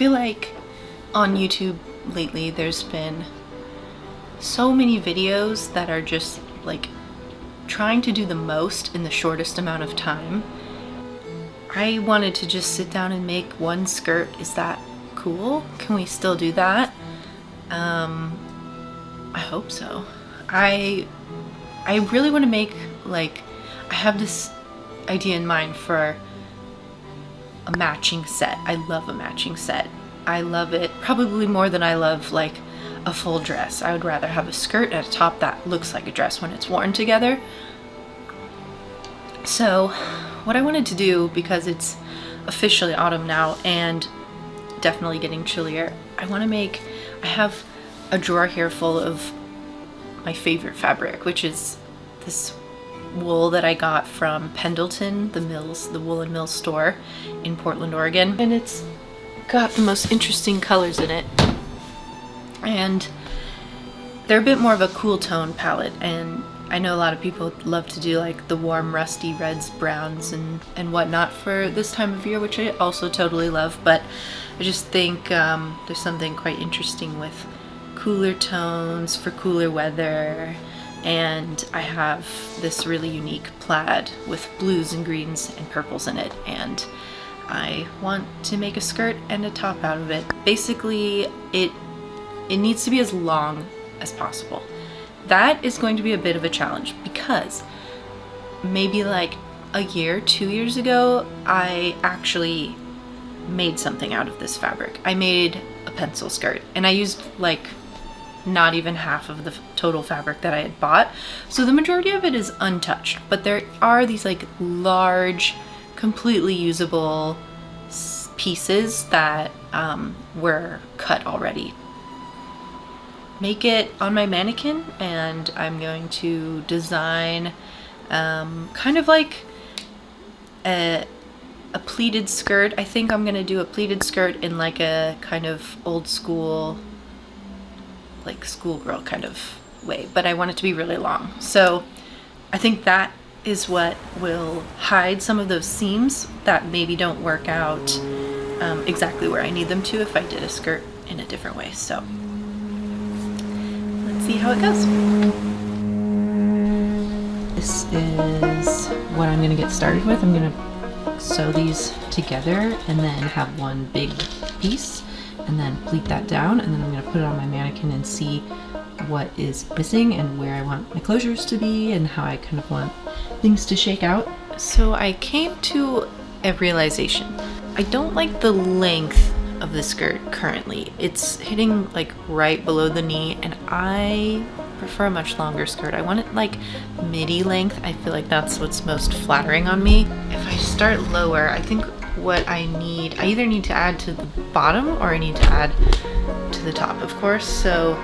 feel like on YouTube lately there's been so many videos that are just like trying to do the most in the shortest amount of time. I wanted to just sit down and make one skirt. Is that cool? Can we still do that? I hope so. I really want to make, like, I have this idea in mind for a matching set. I love a matching set. I love it probably more than I love like a full dress. I would rather have a skirt and a top that looks like a dress when it's worn together. So what I wanted to do, because it's officially autumn now and definitely getting chillier, I have a drawer here full of my favorite fabric, which is this wool that I got from Pendleton, the Wool and Mills store in Portland, Oregon. And it's got the most interesting colors in it. And they're a bit more of a cool tone palette, and I know a lot of people love to do like the warm rusty reds, browns, and whatnot for this time of year, which I also totally love, but I just think there's something quite interesting with cooler tones for cooler weather. And I have this really unique plaid with blues and greens and purples in it, and I want to make a skirt and a top out of it. Basically, it needs to be as long as possible. That is going to be a bit of a challenge because maybe like a year, 2 years ago, I actually made something out of this fabric. I made a pencil skirt, and I used like not even half of the total fabric that I had bought. So the majority of it is untouched, but there are these like large, completely usable pieces that were cut already. Make it on my mannequin, and I'm going to design kind of like a pleated skirt. I think I'm gonna do a pleated skirt in like a kind of old school, like schoolgirl kind of way, but I want it to be really long. So I think that is what will hide some of those seams that maybe don't work out exactly where I need them to if I did a skirt in a different way. So let's see how it goes. This is what I'm gonna get started with. I'm gonna sew these together and then have one big piece and then pleat that down, and then I'm going to put it on my mannequin and see what is missing and where I want my closures to be and how I kind of want things to shake out. So I came to a realization. I don't like the length of the skirt currently. It's hitting like right below the knee, and I prefer a much longer skirt. I want it like midi length. I feel like that's what's most flattering on me. If I start lower, I think what I either need to add to the bottom or I need to add to the top, of course. So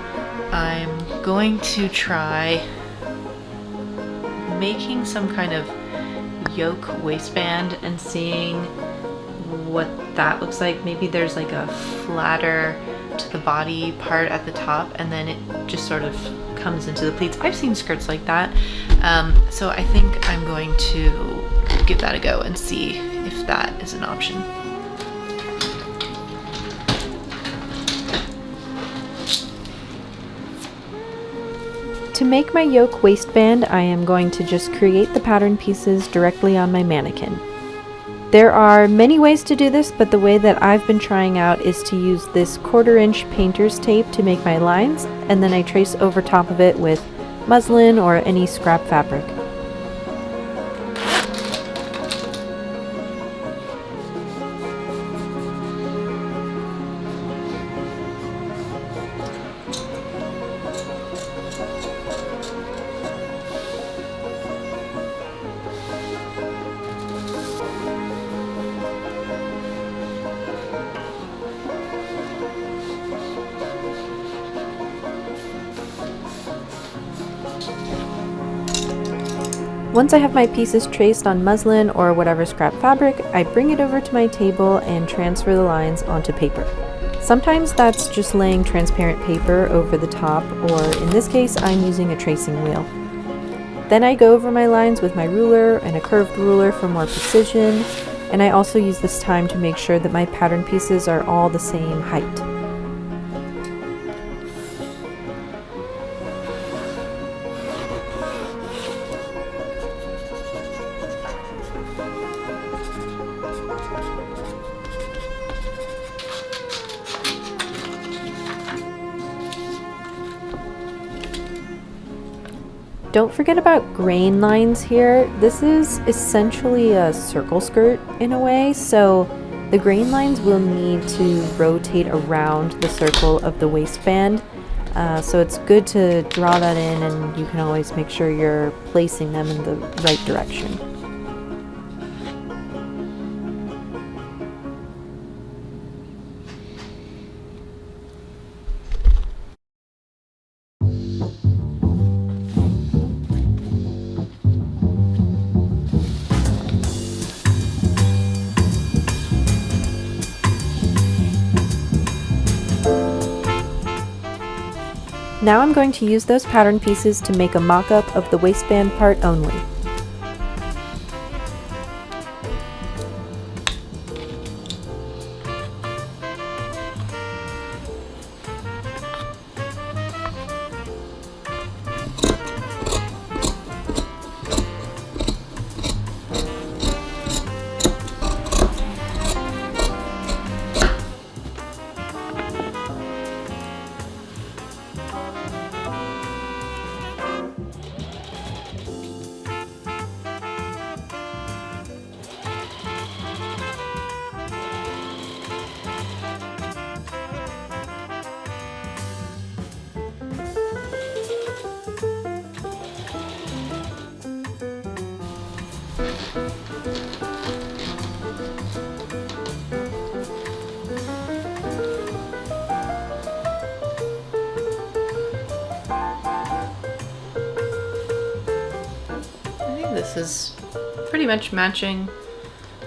I'm going to try making some kind of yoke waistband and seeing what that looks like. Maybe there's like a flatter to the body part at the top, and then it just sort of comes into the pleats. I've seen skirts like that. So I think I'm going to give that a go and see if that is an option. To make my yoke waistband, I am going to just create the pattern pieces directly on my mannequin. There are many ways to do this, but the way that I've been trying out is to use this 1/4 inch painter's tape to make my lines, and then I trace over top of it with muslin or any scrap fabric. Once I have my pieces traced on muslin or whatever scrap fabric, I bring it over to my table and transfer the lines onto paper. Sometimes that's just laying transparent paper over the top, or in this case, I'm using a tracing wheel. Then I go over my lines with my ruler and a curved ruler for more precision, and I also use this time to make sure that my pattern pieces are all the same height. Don't forget about grain lines here. This is essentially a circle skirt in a way, so the grain lines will need to rotate around the circle of the waistband. So it's good to draw that in, and you can always make sure you're placing them in the right direction. Now I'm going to use those pattern pieces to make a mock-up of the waistband part only. This is pretty much matching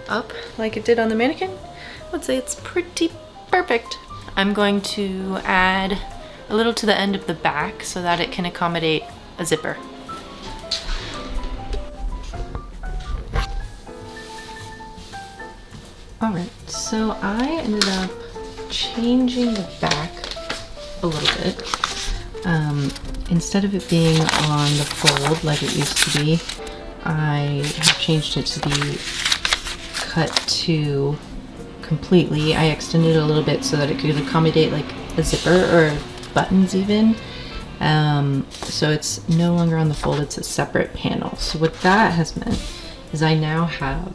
up like it did on the mannequin. I would say it's pretty perfect. I'm going to add a little to the end of the back so that it can accommodate a zipper. Alright, so I ended up changing the back a little bit. Instead of it being on the fold like it used to be, I have changed it to be cut to completely. I extended it a little bit so that it could accommodate like a zipper or buttons even. So it's no longer on the fold, it's a separate panel. So what that has meant is I now have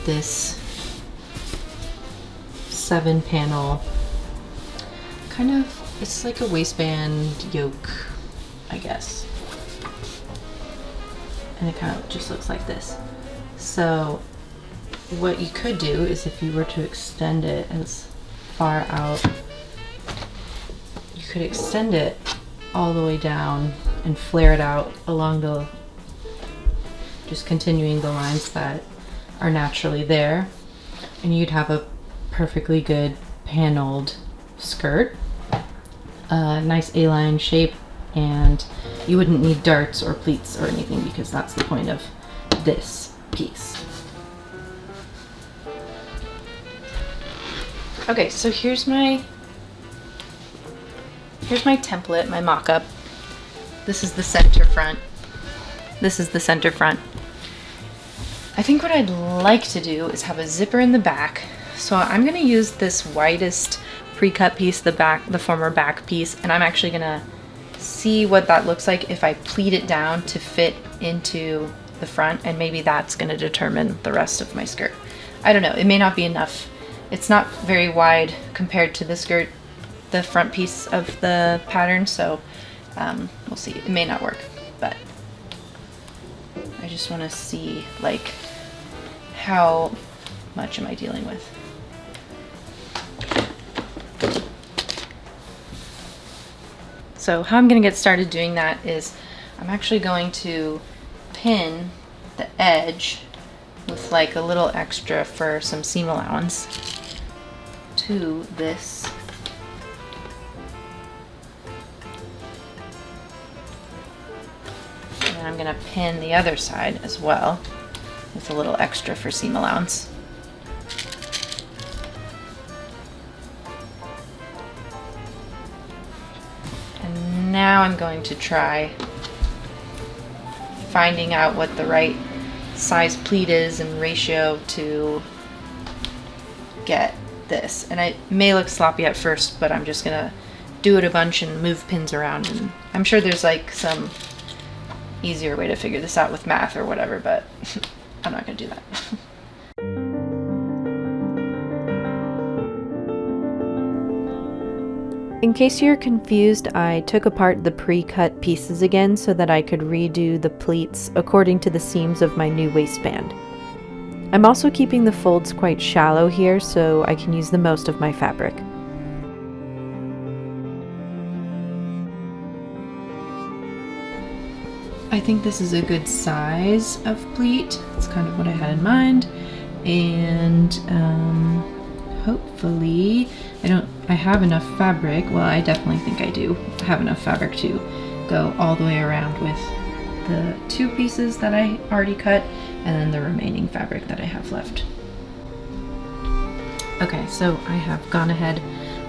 this 7-panel kind of, it's like a waistband yoke, I guess. And it kind of just looks like this. So what you could do is if you were to extend it as far out, you could extend it all the way down and flare it out along the, just continuing the lines that are naturally there, and you'd have a perfectly good paneled skirt, nice A-line shape, and you wouldn't need darts or pleats or anything because that's the point of this piece. Okay, so here's my template, my mock-up. This is the center front. This is the center front. I think what I'd like to do is have a zipper in the back. So I'm gonna use this widest pre-cut piece, the former back piece, and I'm actually gonna see what that looks like if I pleat it down to fit into the front, and maybe that's gonna determine the rest of my skirt. I don't know, it may not be enough. It's not very wide compared to the skirt, the front piece of the pattern, so we'll see. It may not work, but I just want to see like how much am I dealing with. So how I'm going to get started doing that is I'm actually going to pin the edge with like a little extra for some seam allowance to this and I'm going to pin the other side as well with a little extra for seam allowance. And now I'm going to try finding out what the right size pleat is and ratio to get this. And it may look sloppy at first, but I'm just gonna do it a bunch and move pins around, and I'm sure there's like some easier way to figure this out with math or whatever, but I'm not gonna do that. In case you're confused, I took apart the pre-cut pieces again so that I could redo the pleats according to the seams of my new waistband. I'm also keeping the folds quite shallow here so I can use the most of my fabric. I think this is a good size of pleat. That's kind of what I had in mind, and hopefully I have enough fabric. Well, I definitely think I do have enough fabric to go all the way around with the 2 pieces that I already cut and then the remaining fabric that I have left. Okay, so I have gone ahead.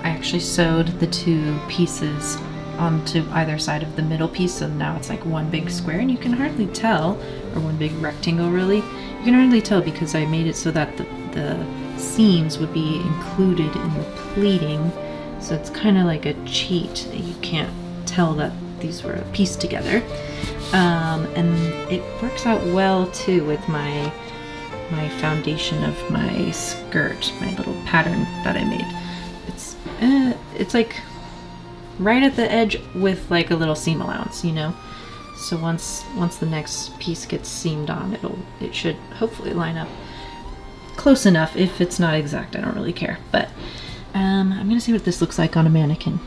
I actually sewed the 2 pieces onto either side of the middle piece, so now it's like one big square, and you can hardly tell, or one big rectangle really. You can hardly tell because I made it so that the seams would be included in the pleating, so it's kind of like a cheat. You can't tell that these were pieced together, and it works out well too with my foundation of my skirt, my little pattern that I made. It's like right at the edge with like a little seam allowance, you know. So once the next piece gets seamed on, it should hopefully line up close enough. If it's not exact, I don't really care. But I'm gonna see what this looks like on a mannequin.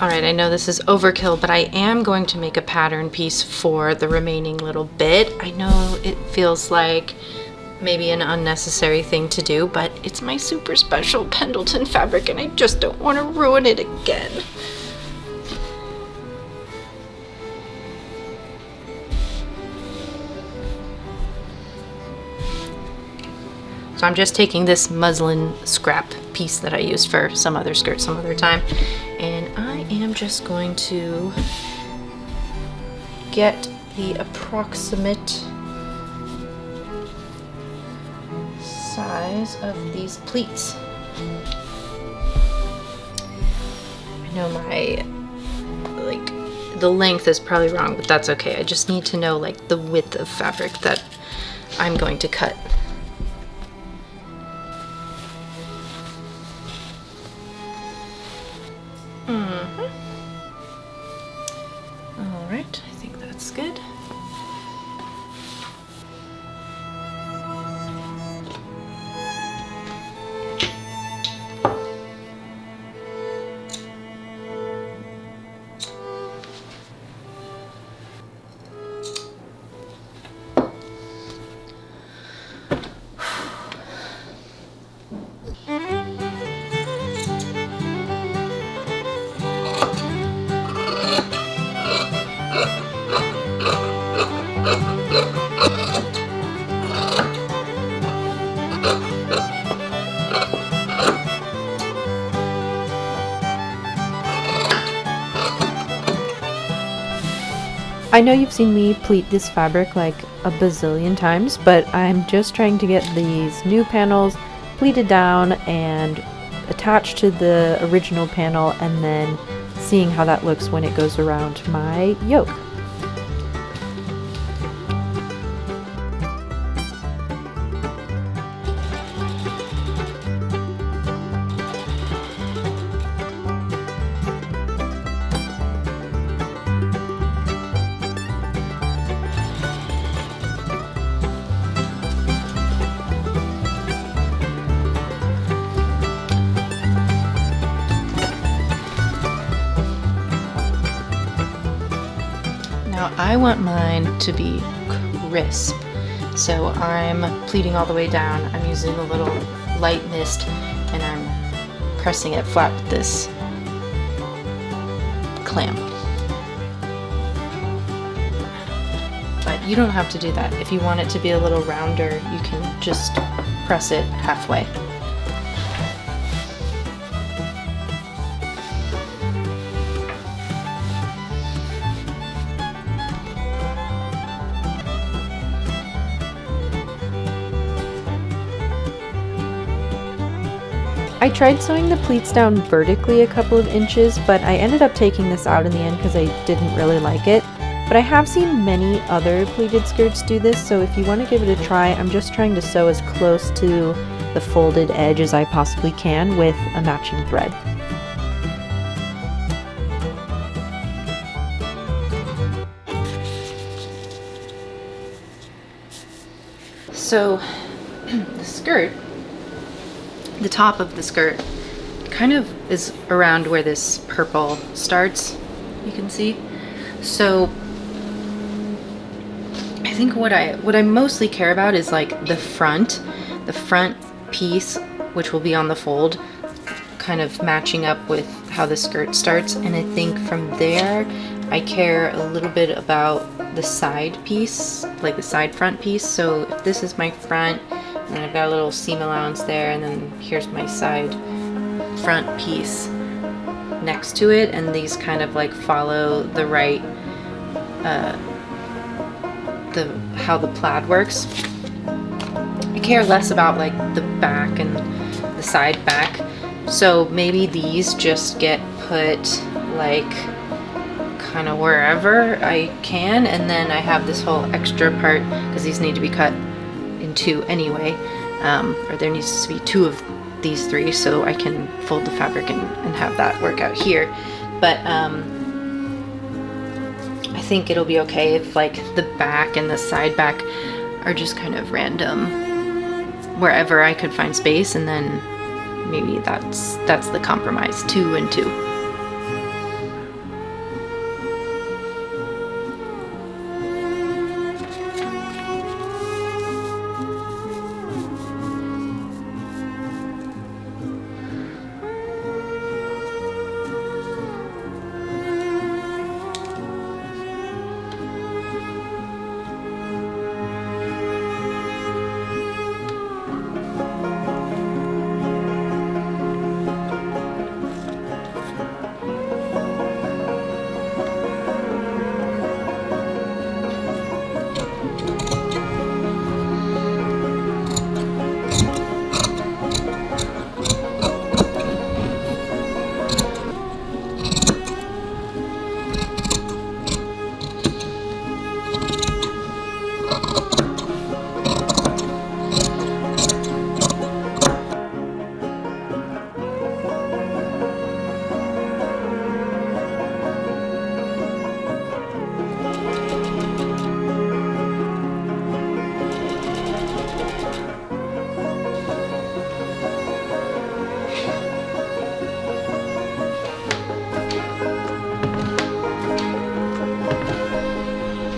Alright, I know this is overkill, but I am going to make a pattern piece for the remaining little bit. I know it feels like maybe an unnecessary thing to do, but it's my super special Pendleton fabric and I just don't want to ruin it again. So I'm just taking this muslin scrap piece that I used for some other skirt some other time, and I am just going to get the approximate size of these pleats. I know the length is probably wrong, but that's okay. I just need to know like the width of fabric that I'm going to cut. Alright, I think that's good. I know you've seen me pleat this fabric like a bazillion times, but I'm just trying to get these new panels pleated down and attached to the original panel, and then seeing how that looks when it goes around my yoke. Now I want mine to be crisp, so I'm pleating all the way down. I'm using a little light mist and I'm pressing it flat with this clamp. But you don't have to do that. If you want it to be a little rounder, you can just press it halfway. I tried sewing the pleats down vertically a couple of inches, but I ended up taking this out in the end because I didn't really like it. But I have seen many other pleated skirts do this, so if you want to give it a try, I'm just trying to sew as close to the folded edge as I possibly can with a matching thread. So the skirt, the top of the skirt kind of is around where this purple starts, you can see. So I think what I mostly care about is like the front piece, which will be on the fold, kind of matching up with how the skirt starts. And I think from there I care a little bit about the side piece, like the side front piece. So if this is my front, and I've got a little seam allowance there, and then here's my side front piece next to it, and these kind of like follow the right how the plaid works. I care less about like the back and the side back, so maybe these just get put like kind of wherever I can, and then I have this whole extra part because these need to be cut in two anyway, or there needs to be two of these three so I can fold the fabric and have that work out here. But I think it'll be okay if like the back and the side back are just kind of random wherever I could find space, and then maybe that's the compromise, 2 and 2.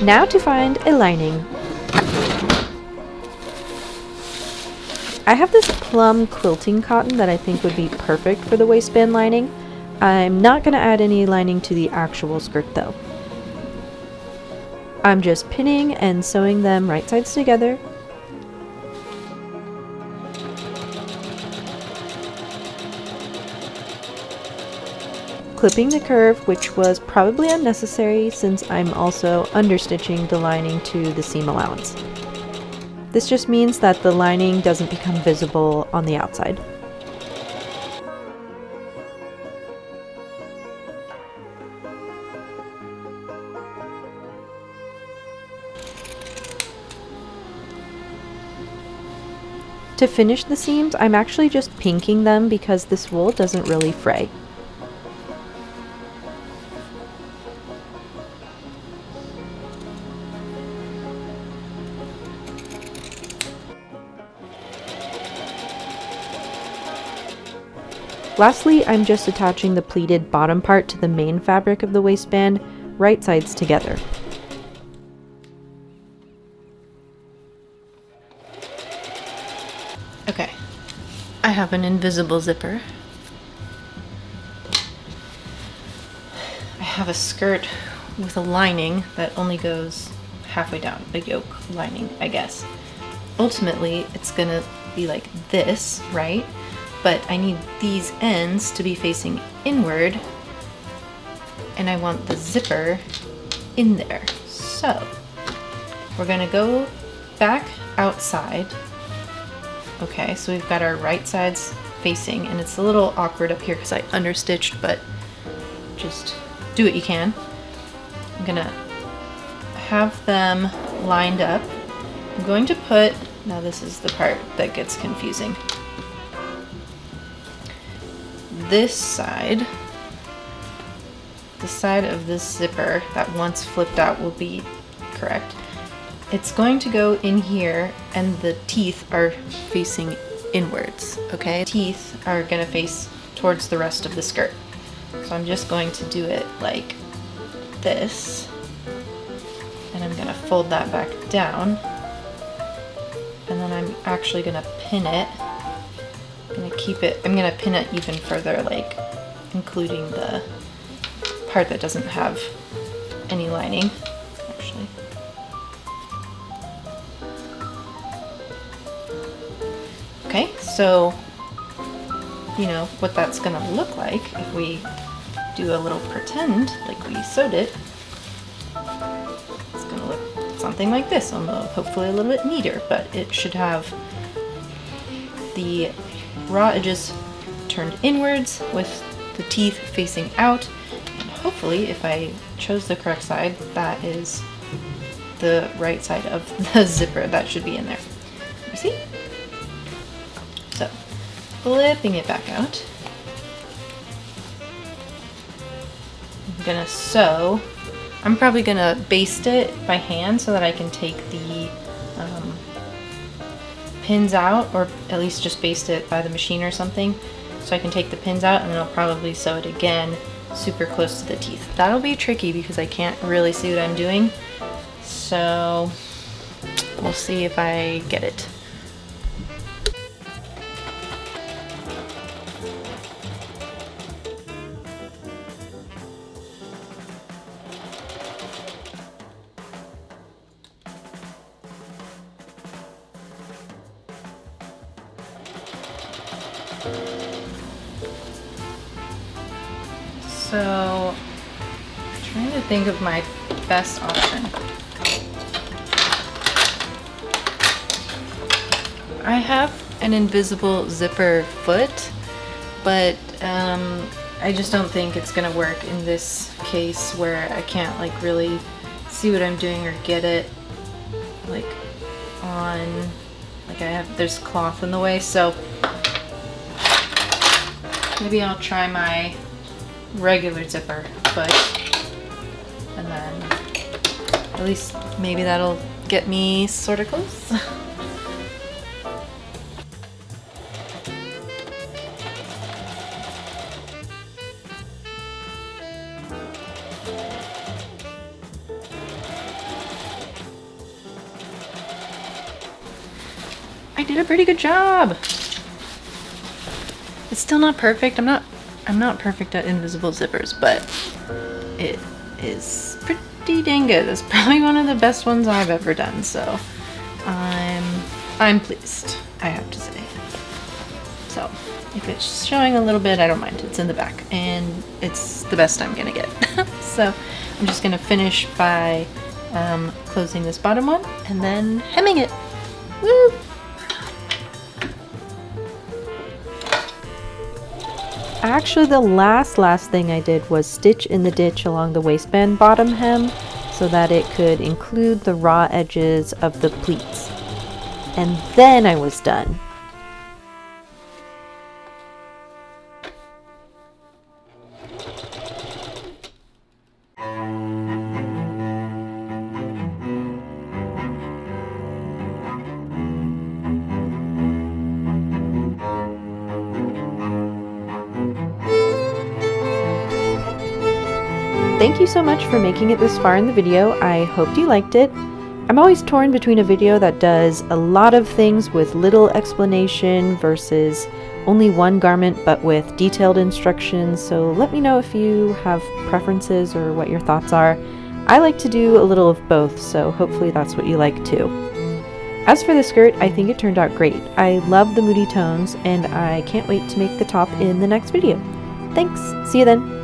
Now to find a lining. I have this plum quilting cotton that I think would be perfect for the waistband lining. I'm not going to add any lining to the actual skirt though. I'm just pinning and sewing them right sides together. Clipping the curve, which was probably unnecessary since I'm also understitching the lining to the seam allowance. This just means that the lining doesn't become visible on the outside. To finish the seams, I'm actually just pinking them because this wool doesn't really fray. Lastly, I'm just attaching the pleated bottom part to the main fabric of the waistband, right sides together. Okay, I have an invisible zipper. I have a skirt with a lining that only goes halfway down, a yoke lining, I guess. Ultimately, it's gonna be like this, right? But I need these ends to be facing inward, and I want the zipper in there. So we're gonna go back outside. Okay, so we've got our right sides facing, and it's a little awkward up here because I understitched, but just do what you can. I'm gonna have them lined up. I'm going to put, now this is the part that gets confusing. This side, the side of this zipper that once flipped out will be correct. It's going to go in here, and the teeth are facing inwards, okay? Teeth are gonna face towards the rest of the skirt. So I'm just going to do it like this, and I'm gonna fold that back down, and then I'm actually gonna pin it. I'm gonna pin it even further, like including the part that doesn't have any lining, actually. Okay, so you know what that's gonna look like if we do a little pretend like we sewed it. It's gonna look something like this, although hopefully a little bit neater, but it should have the raw edges turned inwards with the teeth facing out, and hopefully, if I chose the correct side, that is the right side of the zipper that should be in there. You see? So, flipping it back out. I'm gonna sew. I'm probably gonna baste it by hand so that I can take the pins out, or at least just baste it by the machine or something, so I can take the pins out, and then I'll probably sew it again super close to the teeth. That'll be tricky because I can't really see what I'm doing, so we'll see if I get it. So, I'm trying to think of my best option. I have an invisible zipper foot, but I just don't think it's gonna work in this case where I can't like really see what I'm doing or get it like on, like there's cloth in the way, so maybe I'll try my regular zipper foot, and then at least maybe that'll get me sort of close. I did a pretty good job. It's still not perfect. I'm not perfect at invisible zippers, but it is pretty dang good. It's probably one of the best ones I've ever done, so I'm pleased, I have to say. So if it's showing a little bit, I don't mind. It's in the back, and it's the best I'm gonna get. So I'm just gonna finish by closing this bottom one and then hemming it. Woo! Actually, the last thing I did was stitch in the ditch along the waistband bottom hem so that it could include the raw edges of the pleats. And then I was done. Thank you so much for making it this far in the video. I hope you liked it. I'm always torn between a video that does a lot of things with little explanation versus only one garment but with detailed instructions, so let me know if you have preferences or what your thoughts are. I like to do a little of both, so hopefully that's what you like too. As for the skirt, I think it turned out great. I love the moody tones, and I can't wait to make the top in the next video. Thanks! See you then!